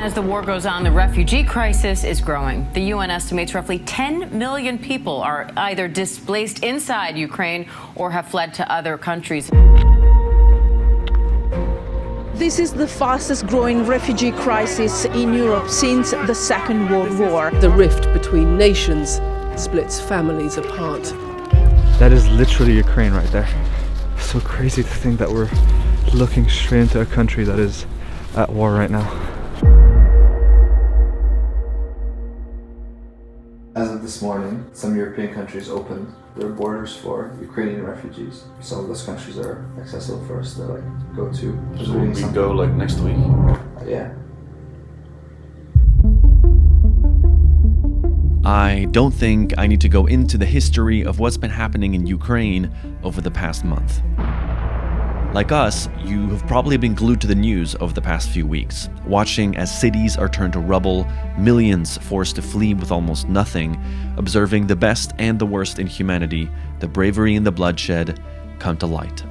As the war goes on, the refugee crisis is growing. The UN estimates roughly 10 million people are either displaced inside Ukraine or have fled to other countries. This is the fastest growing refugee crisis in Europe since the Second World War. The rift between nations splits families apart. That is literally Ukraine right there. So crazy to think that we're looking straight into a country that is at war right now. As of this morning, some European countries opened their borders for Ukrainian refugees. Some of those countries are accessible for us to go to. So we go next week? Yeah. I don't think I need to go into the history of what's been happening in Ukraine over the past month. Like us, you have probably been glued to the news over the past few weeks, watching as cities are turned to rubble, millions forced to flee with almost nothing, observing the best and the worst in humanity, the bravery and the bloodshed, come to light.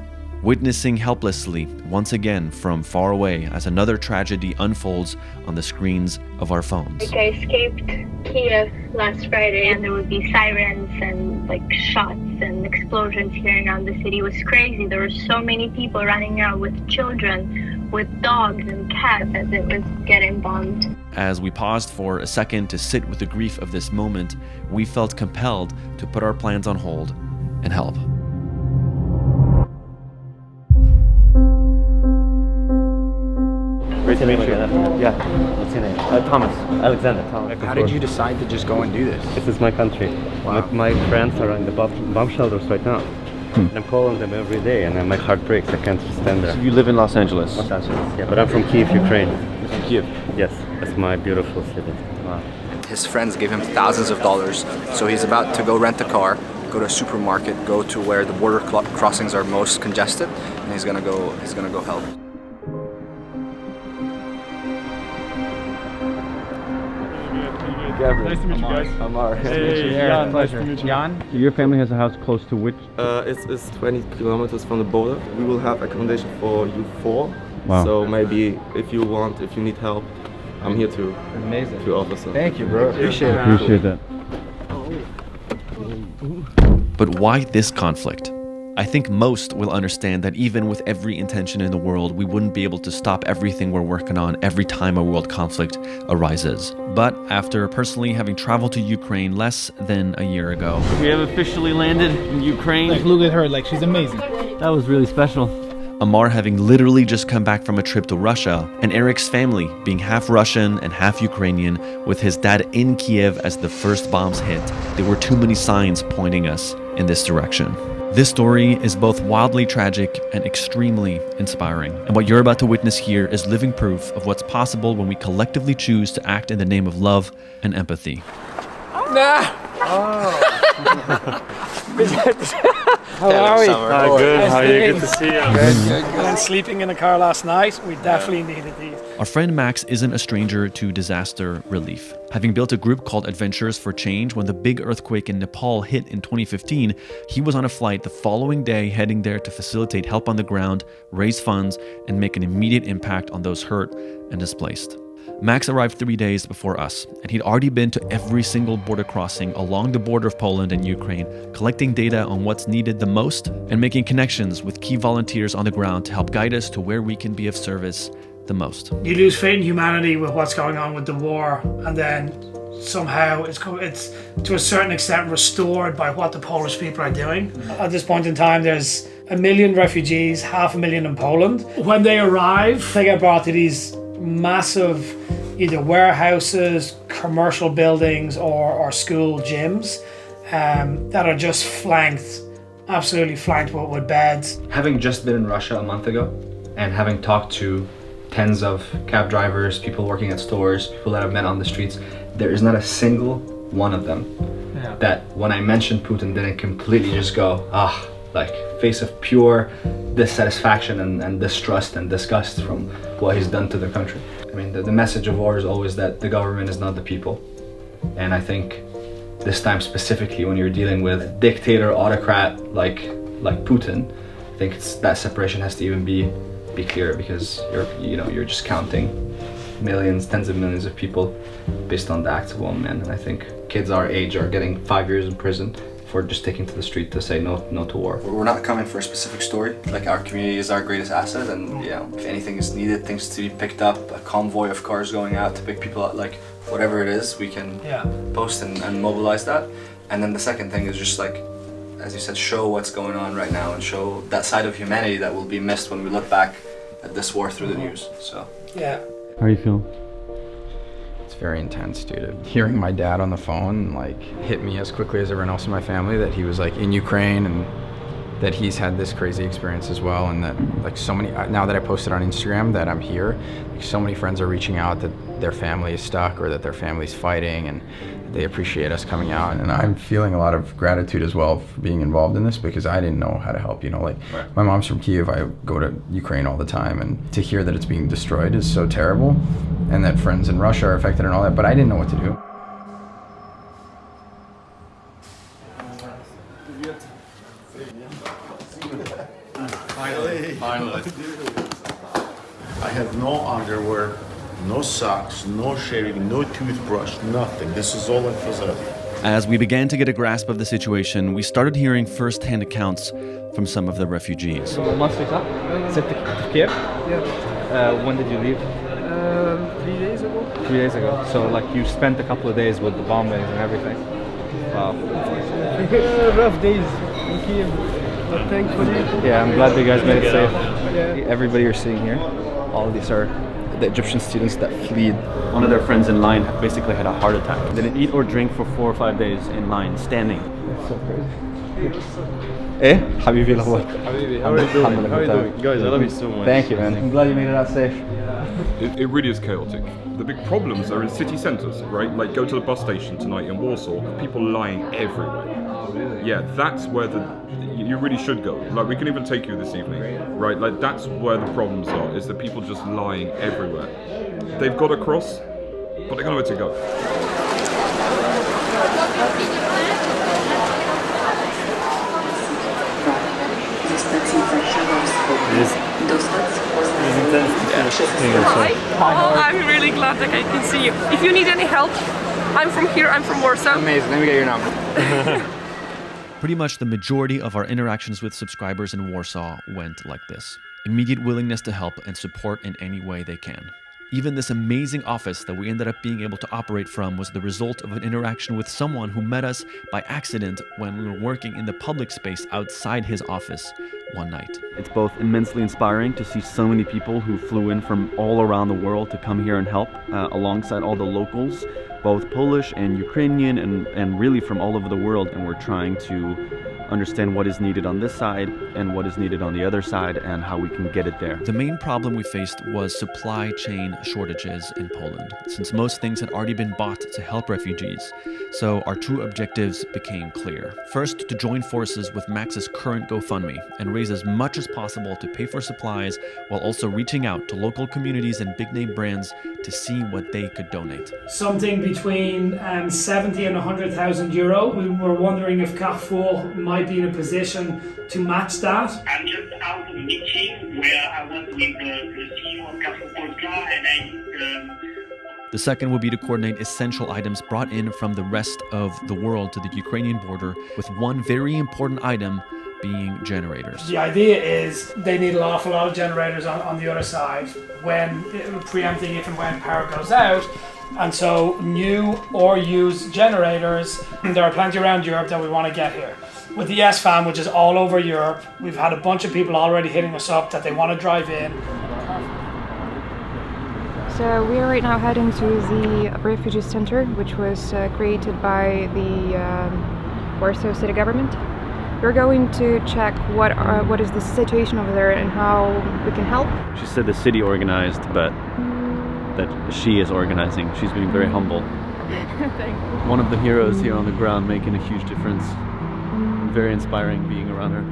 Witnessing helplessly, once again from far away, as another tragedy unfolds on the screens of our phones. I escaped Kiev last Friday, and there would be sirens and shots and explosions here around the city. It was crazy. There were so many people running out with children, with dogs and cats as it was getting bombed. As we paused for a second to sit with the grief of this moment, we felt compelled to put our plans on hold and help. Great to meet you. Yeah. What's your name? Thomas. Alexander. Thomas. How did you decide to just go and do this? This is my country. Wow. My friends are in the bomb shelters right now. And I'm calling them every day, and then my heart breaks. I can't just stand there. So you live in Los Angeles? Los Angeles, yeah. But I'm from Kiev, Ukraine. You're from Kiev? Yes, that's my beautiful city. Wow. His friends give him thousands of dollars, so he's about to go rent a car, go to a supermarket, go to where the border crossings are most congested, and he's gonna go help. Nice to meet you guys. Ammar. Hey, Jan, nice to meet you. Jan? Your family has a house close to which? It's 20 kilometers from the border. We will have accommodation for you four. Wow. So maybe if you need help, I'm here to offer some. Thank you, bro. Appreciate it. Appreciate that. But why this conflict? I think most will understand that even with every intention in the world, we wouldn't be able to stop everything we're working on every time a world conflict arises. But after personally having traveled to Ukraine less than a year ago, we have officially landed in Ukraine. Look at her, she's amazing. That was really special. Ammar having literally just come back from a trip to Russia, and Eric's family being half Russian and half Ukrainian, with his dad in Kiev as the first bombs hit, there were too many signs pointing us in this direction. This story is both wildly tragic and extremely inspiring. And what you're about to witness here is living proof of what's possible when we collectively choose to act in the name of love and empathy. Nah! Oh. How are we? Good. How are you? Good to see you. Good. And sleeping in the car last night, we definitely needed these. Our friend Max isn't a stranger to disaster relief. Having built a group called Adventures for Change, when the big earthquake in Nepal hit in 2015, he was on a flight the following day heading there to facilitate help on the ground, raise funds, and make an immediate impact on those hurt and displaced. Max arrived 3 days before us, and he'd already been to every single border crossing along the border of Poland and Ukraine, collecting data on what's needed the most and making connections with key volunteers on the ground to help guide us to where we can be of service the most. You lose faith in humanity with what's going on with the war, and then somehow it's to a certain extent restored by what the Polish people are doing. At this point in time, there's 1 million refugees, 500,000 in Poland. When they arrive, they get brought to these massive either warehouses, commercial buildings, or school gyms that are just absolutely flanked with beds. Having just been in Russia a month ago and having talked to tens of cab drivers, people working at stores, people that I've met on the streets, there is not a single one of them that when I mentioned Putin didn't completely just go, face of pure dissatisfaction and distrust and disgust from what he's done to the country. I mean, the message of war is always that the government is not the people. And I think this time specifically, when you're dealing with dictator, autocrat like Putin, I think that separation has to even be clear, because you're just counting millions, tens of millions of people based on the acts of one man. And I think kids our age are getting 5 years in prison for just taking to the street to say no to war. We're not coming for a specific story. Like, our community is our greatest asset, and if anything is needed, things to be picked up, a convoy of cars going out to pick people up, like whatever it is, we can post and mobilize that. And then the second thing is just like, as you said, show what's going on right now and show that side of humanity that will be missed when we look back at this war through the news. So How are you feeling? It's very intense, dude. Hearing my dad on the phone like hit me as quickly as everyone else in my family, that he was like in Ukraine and that he's had this crazy experience as well, and that like so many, now that I posted on Instagram that I'm here, like so many friends are reaching out that their family is stuck or that their family's fighting, and they appreciate us coming out. And I'm feeling a lot of gratitude as well for being involved in this, because I didn't know how to help, like my mom's from Kiev, I go to Ukraine all the time, and to hear that it's being destroyed is so terrible, and that friends in Russia are affected and all that, but I didn't know what to do. Finally. I have no underwear, no socks, no shaving, no toothbrush, nothing. This is all in Forsythe. As we began to get a grasp of the situation, we started hearing first-hand accounts from some of the refugees. Kiev? When did you leave? 3 days ago. 3 days ago. So like you spent a couple of days with the bombings and everything. Wow. Rough days in Kiev, but thankfully. Yeah, I'm glad that you guys made it safe. Yeah. Everybody you're seeing here, all of these are the Egyptian students that fled. One of their friends in line basically had a heart attack. They didn't eat or drink for 4 or 5 days in line, standing. That's so crazy. Habibi, Habibi, how are you doing? How are you doing? Guys, I love you so much. Thank you, man. I'm glad you made it out safe. It really is chaotic. The big problems are in city centres, right? Like, go to the bus station tonight in Warsaw, people lying everywhere. Yeah, that's where you really should go. Like, we can even take you this evening, right? Like, that's where the problems are, is that people just lying everywhere. They've got across, but they don't know where to go. I'm really glad that I can see you. If you need any help, I'm from here, I'm from Warsaw. Amazing, let me get your number. Pretty much the majority of our interactions with subscribers in Warsaw went like this. Immediate willingness to help and support in any way they can. Even this amazing office that we ended up being able to operate from was the result of an interaction with someone who met us by accident when we were working in the public space outside his office one night. It's both immensely inspiring to see so many people who flew in from all around the world to come here and help, alongside all the locals, both Polish and Ukrainian and really from all over the world, and we're trying to understand what is needed on this side and what is needed on the other side and how we can get it there. The main problem we faced was supply chain shortages in Poland, since most things had already been bought to help refugees. So our two objectives became clear. First, to join forces with Max's current GoFundMe and raise as much as possible to pay for supplies, while also reaching out to local communities and big-name brands to see what they could donate. Something between 70 and 100,000 euro. We were wondering if Carrefour might be in a position to match that. I'm just out of a meeting where I was with the CEO of Carrefour Polska, and The second will be to coordinate essential items brought in from the rest of the world to the Ukrainian border, with one very important item being generators. The idea is they need an awful lot of generators on the other side, when preempting if and when power goes out. And so new or used generators, there are plenty around Europe that we want to get here. With the SFAM, which is all over Europe, we've had a bunch of people already hitting us up that they want to drive in. So we are right now heading to the refugee center, which was created by the Warsaw city government. We're going to check what is the situation over there and how we can help. She said the city organized, but that she is organizing. She's being very humble. Thank you. One of the heroes here on the ground, making a huge difference. Very inspiring being around her.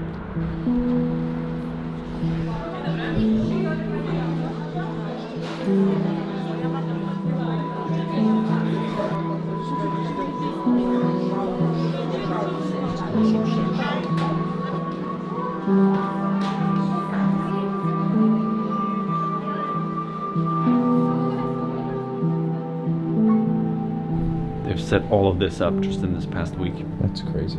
set all of this up just in this past week. That's crazy.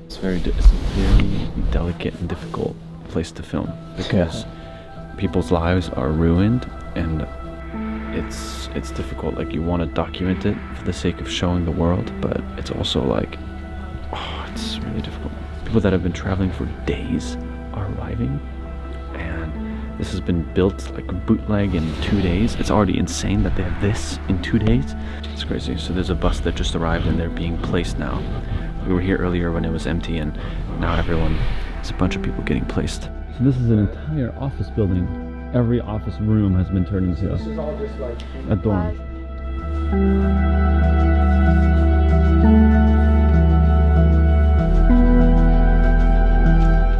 It's a very delicate and difficult place to film because people's lives are ruined, and it's difficult. Like, you want to document it for the sake of showing the world, but it's also like, it's really difficult. People that have been traveling for days are arriving, and this has been built like a bootleg in 2 days. It's already insane that they have this in 2 days. It's crazy. So there's a bus that just arrived and they're being placed now. We were here earlier when it was empty, and now there's a bunch of people getting placed. So this is an entire office building. Every office room has been turned into a dorm.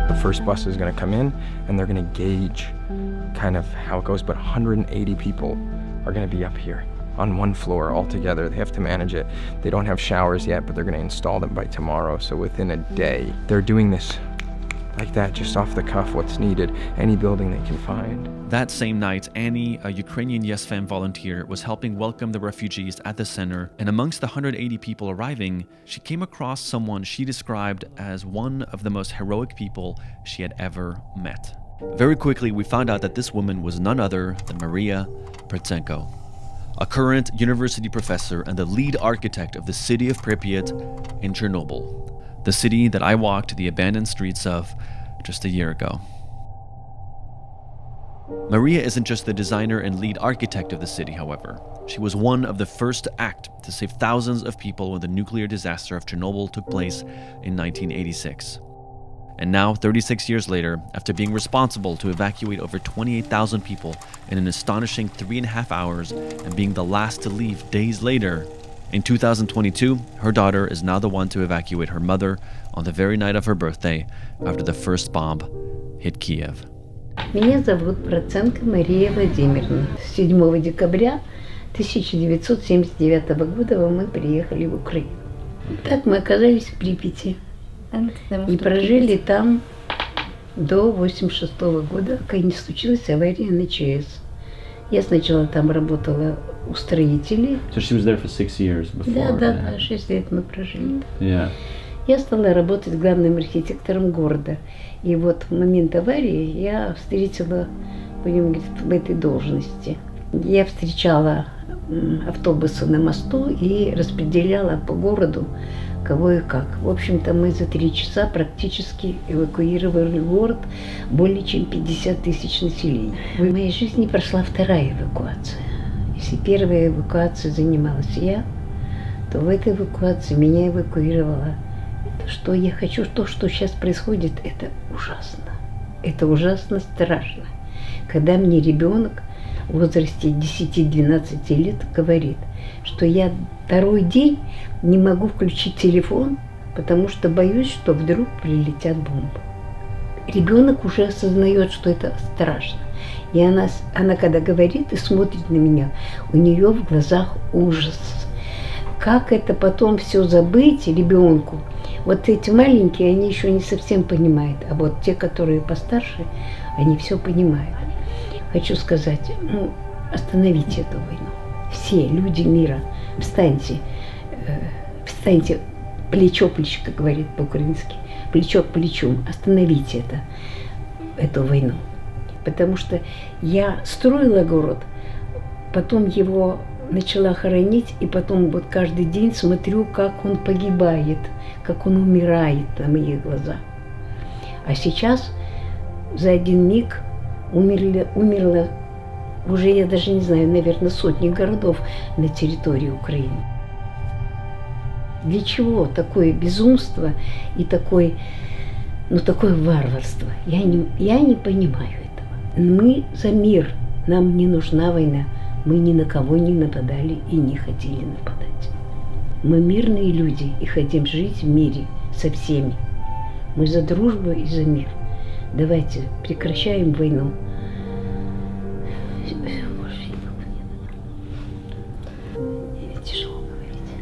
The first bus is going to come in, and they're going to gauge kind of how it goes, but 180 people are going to be up here on one floor all together. They have to manage it. They don't have showers yet, but they're going to install them by tomorrow. So within a day, they're doing this like that, just off the cuff, what's needed, any building they can find. That same night, Annie, a Ukrainian Yes Fam volunteer, was helping welcome the refugees at the center, and amongst the 180 people arriving, she came across someone she described as one of the most heroic people she had ever met. Very quickly, we found out that this woman was none other than Maria Protsenko, a current university professor and the lead architect of the city of Pripyat in Chernobyl, the city that I walked the abandoned streets of just a year ago. Maria isn't just the designer and lead architect of the city, however. She was one of the first to act to save thousands of people when the nuclear disaster of Chernobyl took place in 1986. And now, 36 years later, after being responsible to evacuate over 28,000 people in an astonishing 3.5 hours and being the last to leave days later, in 2022, her daughter is now the one to evacuate her mother on the very night of her birthday after the first bomb hit Kiev. Меня зовут Проценко Мария Владимировна. 7 декабря 1979 года мы приехали в Украину. Так мы оказались в Припяти и прожили там до 1986 года, когда не случилась авария на ЧАЭС. Я сначала там работала у строителей. So she was there for 6 years before. Да, 6 лет мы прожили. Yeah. Я стала работать главным архитектором города. И вот в момент аварии я встретила, будем говорить, в этой должности. Я встречала автобусы на мосту и распределяла по городу кого и как. В общем-то, мы за 3 часа практически эвакуировали город, более чем 50 тысяч населения. В моей жизни прошла вторая эвакуация. Если первая эвакуация занималась я, то в этой эвакуации меня эвакуировала. Что я хочу, то, что сейчас происходит, это ужасно. Это ужасно страшно. Когда мне ребенок в возрасте 10-12 лет говорит, что я второй день не могу включить телефон, потому что боюсь, что вдруг прилетят бомбы. Ребенок уже осознает, что это страшно. И она когда говорит и смотрит на меня, у нее в глазах ужас. Как это потом все забыть ребенку? Вот эти маленькие, они еще не совсем понимают, а вот те, которые постарше, они все понимают. Хочу сказать, остановите эту войну. Все люди мира, встаньте, плечо к плечу, как говорит по-украински, плечо к плечу, остановите эту войну. Потому что я строила город, потом его начала хоронить, и потом вот каждый день смотрю, как он погибает, как он умирает на моих глазах. А сейчас за один миг умерло уже, я даже не знаю, наверное, сотни городов на территории Украины. Для чего такое безумство и такое варварство? Я не понимаю этого. Мы за мир, нам не нужна война. Мы ни на кого не нападали и не хотели нападать. Мы мирные люди и хотим жить в мире со всеми. Мы за дружбу и за мир. Давайте прекращаем войну. Тяжело говорить.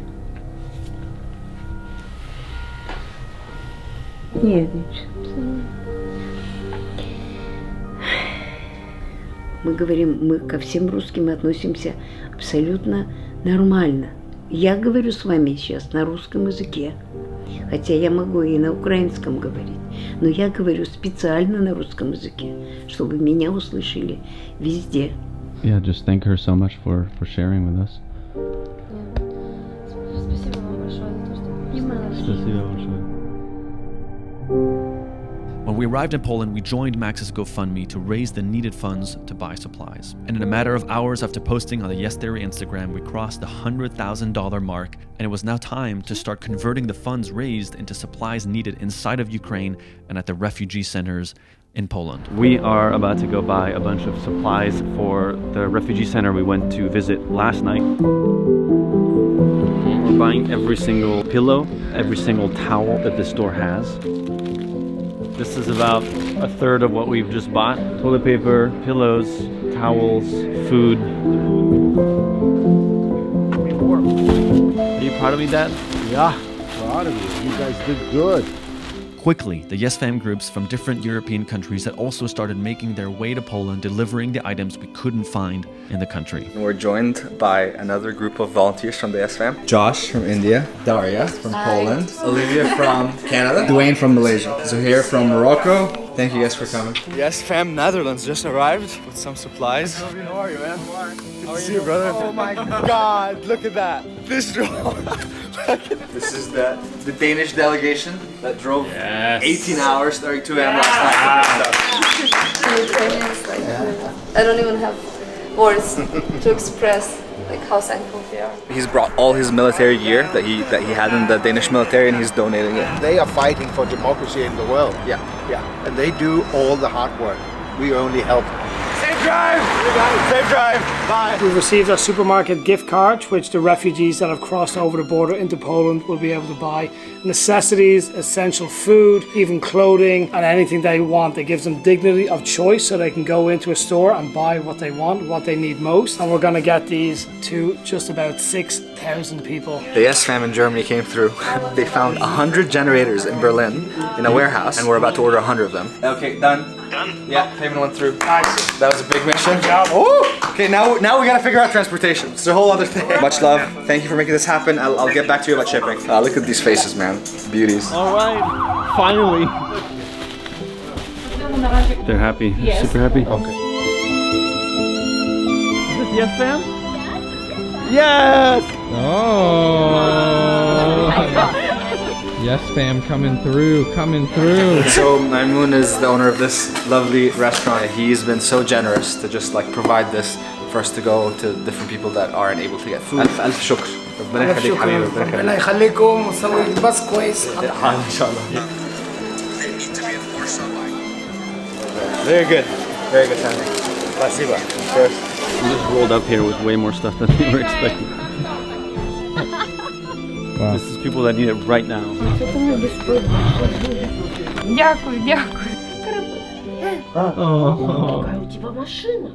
Нет, ничего. Мы говорим, мы ко всем русским относимся абсолютно нормально. Я говорю с вами сейчас на русском языке, хотя я могу и на украинском говорить, но я говорю специально на русском языке, чтобы меня услышали везде. Yeah, just thank her so much for sharing with us. Спасибо вам большое за то, что Спасибо большое. When we arrived in Poland, we joined Max's GoFundMe to raise the needed funds to buy supplies. And in a matter of hours after posting on the Yes Theory Instagram, we crossed the $100,000 mark, and it was now time to start converting the funds raised into supplies needed inside of Ukraine and at the refugee centers in Poland. We are about to go buy a bunch of supplies for the refugee center we went to visit last night. We're buying every single pillow, every single towel that this store has. This is about a third of what we've just bought. Toilet paper, pillows, towels, food. Are you proud of me, Dad? Yeah, proud of you. You guys did good. Quickly, the Yes Fam groups from different European countries had also started making their way to Poland, delivering the items we couldn't find in the country. We're joined by another group of volunteers from the Yes Fam. Josh from India, Daria from Poland, Olivia from Canada, Duane from Malaysia, Zoheir from Morocco. Thank you guys for coming. Yes Fam Netherlands just arrived with some supplies. How are you, man? How are you, brother? Oh my God, look at that. This drone. This is the Danish delegation that drove 18 hours, 32 a.m. last night. Ukrainians, I don't even have words to express how thankful we are. He's brought all his military gear that he had in the Danish military, and he's donating it. They are fighting for democracy in the world. Yeah. And they do all the hard work. We only help. Safe drive! Safe drive! Bye! We've received a supermarket gift card, which the refugees that have crossed over the border into Poland will be able to buy necessities, essential food, even clothing, and anything they want. It gives them dignity of choice so they can go into a store and buy what they want, what they need most. And we're going to get these to just about 6,000 people. The Yes Fam in Germany came through. They found 100 generators in Berlin in a warehouse, and we're about to order 100 of them. Okay, done. Done? Yeah, payment went through. Nice. That was a big mission. Good job. Okay, now we gotta figure out transportation. It's a whole other thing. Much love. Thank you for making this happen. I'll get back to you about shipping. Look at these faces, man. Beauties. All right, finally. They're happy. Yes. Super happy. Okay. Is this Yes Fam? Yes! Oh! Yes Fam coming through. So Maimun is the owner of this lovely restaurant. He's been so generous to just provide this for us to go to different people that aren't able to get food. ألف شكر. ربنا يخليك حبيبي. ربنا يخليكم وسوي بس كويس. إن شاء الله. Very good. Very good family. Спасибо. Cheers. We just rolled up here with way more stuff than we were expecting. Wow. This is people that need it right now. Дякую, дякую. Какая у тебя машина?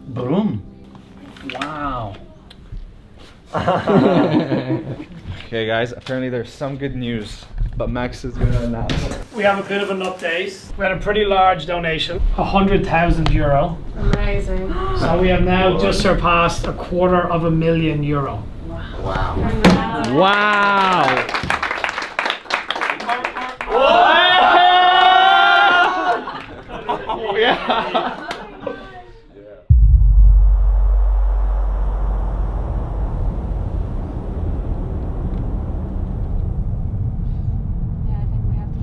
Boom. Wow. Okay guys, apparently there's some good news, but Max is gonna announce. We have a bit of an update. We had a pretty large donation, €100,000. Amazing. So we have now just surpassed €250,000. Wow. Wow. Oh, yeah.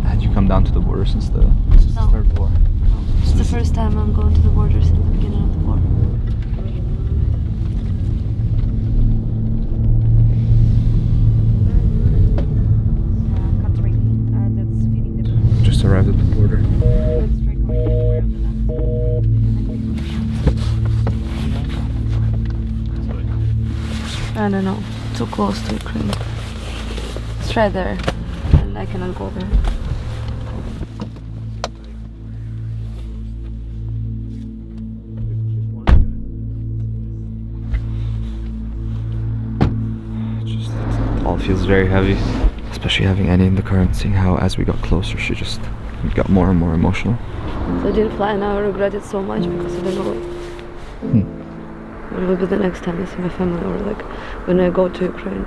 Had you come down to the border since the start of the war? It's the first time I'm going to the border since the beginning of the war. Just arrived at the border. I don't know, too close to Ukraine. It's right there, and I cannot go there. It all feels very heavy, especially having Annie in the car and seeing how as we got closer she just got more and more emotional. So I didn't fly, and I regret it so much because I don't know what will be the next time I see my family, or like when I go to Ukraine.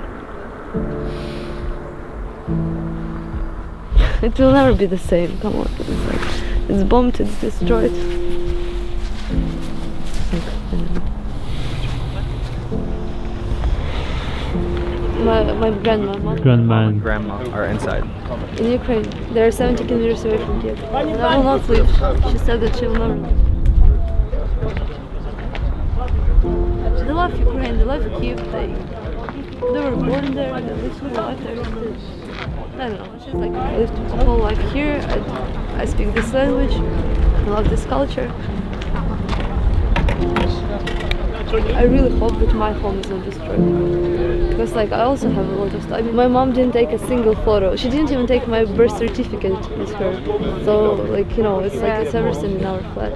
It will never be the same. Come on, it's bombed, it's destroyed. Like, I don't know. My grandma, and grandma are inside. In Ukraine. They are 70 kilometers away from Kiev. I will not leave. She said that she will never leave. They love Ukraine, they love Kiev. They were born there, they lived their life there. I don't know. She's like, I lived my whole life here. I speak this language. I love this culture. I really hope that my home is not destroyed. Because like I also have a lot of stuff. I mean, my mom didn't take a single photo. She didn't even take my birth certificate with her. So like, you know, it's like it's everything in our flat.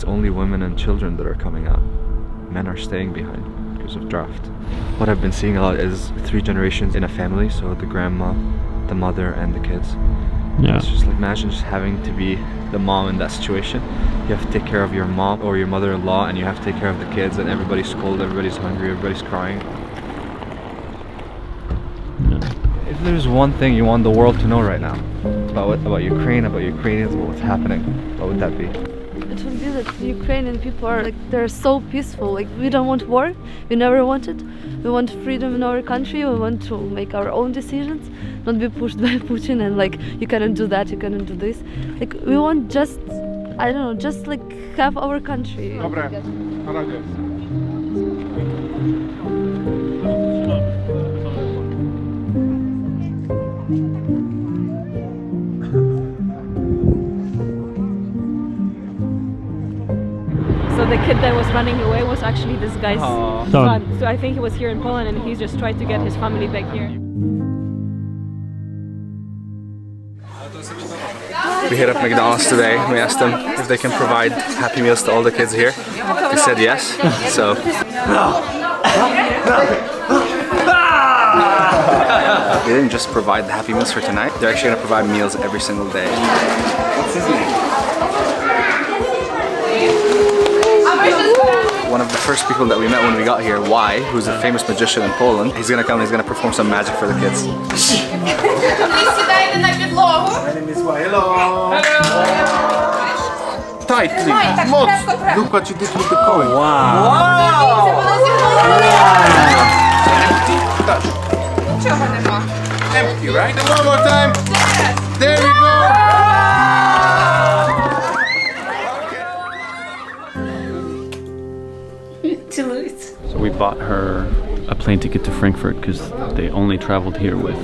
Only women and children that are coming out. Men are staying behind because of draft. What I've been seeing a lot is 3 generations in a family, so the grandma, the mother, and the kids. Yeah. It's just like, imagine just having to be the mom in that situation. You have to take care of your mom or your mother-in-law, and you have to take care of the kids, and everybody's cold, everybody's hungry, everybody's crying. Yeah. If there's one thing you want the world to know right now about Ukraine, about Ukrainians, about what's happening, what would that be? It would be that the Ukrainian people are like, they're so peaceful. Like, we don't want war, we never wanted. We want freedom in our country, we want to make our own decisions, not be pushed by Putin and like, you cannot do that, you cannot do this. Like, we want just, I don't know, just like have our country. So the kid that was running away was actually this guy's son. So I think he was here in Poland and he's just tried to get his family back here. We hit up McDonald's today. We asked them if they can provide Happy Meals to all the kids here. They said yes. So they didn't just provide the Happy Meals for tonight. They're actually going to provide meals every single day. What's his name? One of the first people that we met when we got here, Y, who's a famous magician in Poland, he's gonna come and he's gonna perform some magic for the kids. My name is Y. Hello. Tight, please. Look what you did with the coin. Wow. Empty, right? One more time. There we go. So we bought her a plane ticket to Frankfurt because they only traveled here with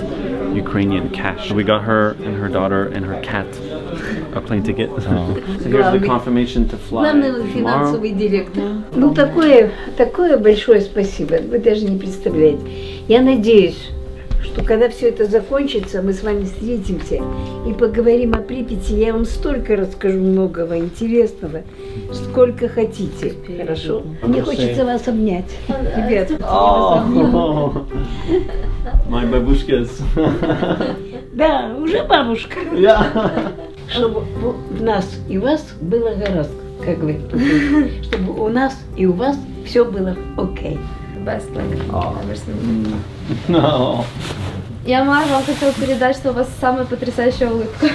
Ukrainian cash. So we got her and her daughter and her cat a plane ticket. So here's the confirmation to fly Главный tomorrow. финансовый директор. Ну такое большое спасибо, вы даже не представляете. Я надеюсь, что когда все это закончится, мы с вами встретимся и поговорим о Припяти. Я вам столько расскажу многого интересного, сколько хотите. Хорошо? Мне хочется вас обнять. Ребят, я вас обниму. My babushkas. Да, уже бабушка. Чтобы в нас и у вас было гораздо, как говорит, чтобы у нас и у вас все было окей. Best like ever seen. No. Я, Ammar, вам хотела передать, что у вас самая потрясающая улыбка.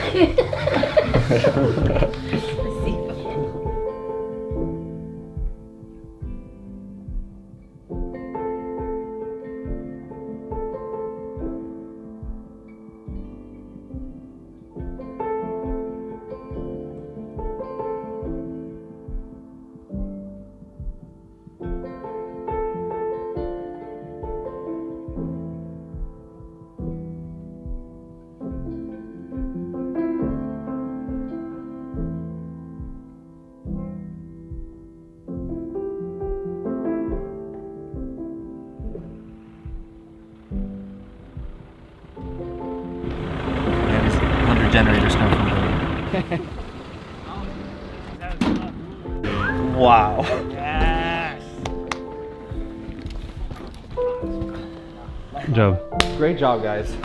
generators come from there. Wow. Yes. Good job. Great job, guys.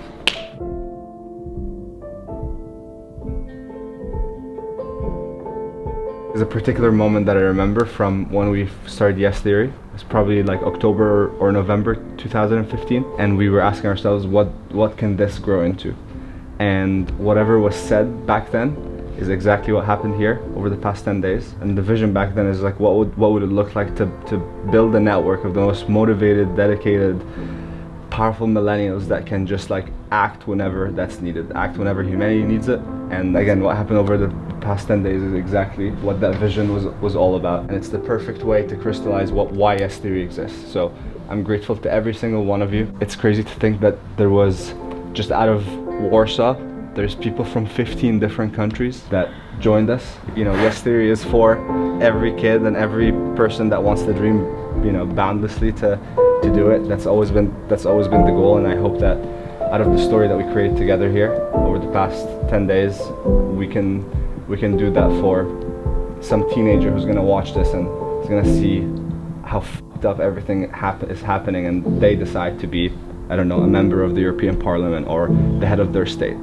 There's a particular moment that I remember from when we started Yes Theory. It's probably like October or November 2015, and we were asking ourselves, what can this grow into? And whatever was said back then is exactly what happened here over the past 10 days. And the vision back then is like, what would it look like to build a network of the most motivated, dedicated, powerful millennials that can just like act whenever that's needed, act whenever humanity needs it. And again, what happened over the past 10 days is exactly what that vision was all about. And it's the perfect way to crystallize why Yes Theory exists. So I'm grateful to every single one of you. It's crazy to think that there was, just out of Warsaw, there's people from 15 different countries that joined us. You know, Yes Theory is for every kid and every person that wants to dream, you know, boundlessly to do it. That's always been the goal, and I hope that out of the story that we created together here over the past 10 days, we can do that for some teenager who's gonna watch this and is gonna see how fucked up everything is happening, and they decide to be, I don't know, a member of the European Parliament or the head of their state.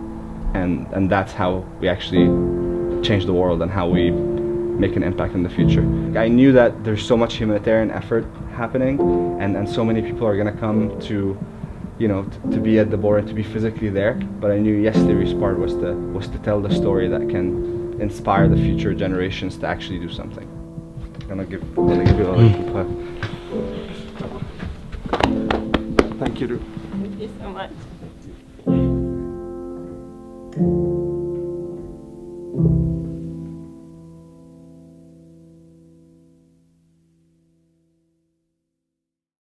And that's how we actually change the world and how we make an impact in the future. I knew that there's so much humanitarian effort happening, and so many people are gonna come to, you know, to be at the border, to be physically there. But I knew Yes Theory's part was to tell the story that can inspire the future generations to actually do something. I'm gonna give you a Kuba. Thank you. Thank you so much.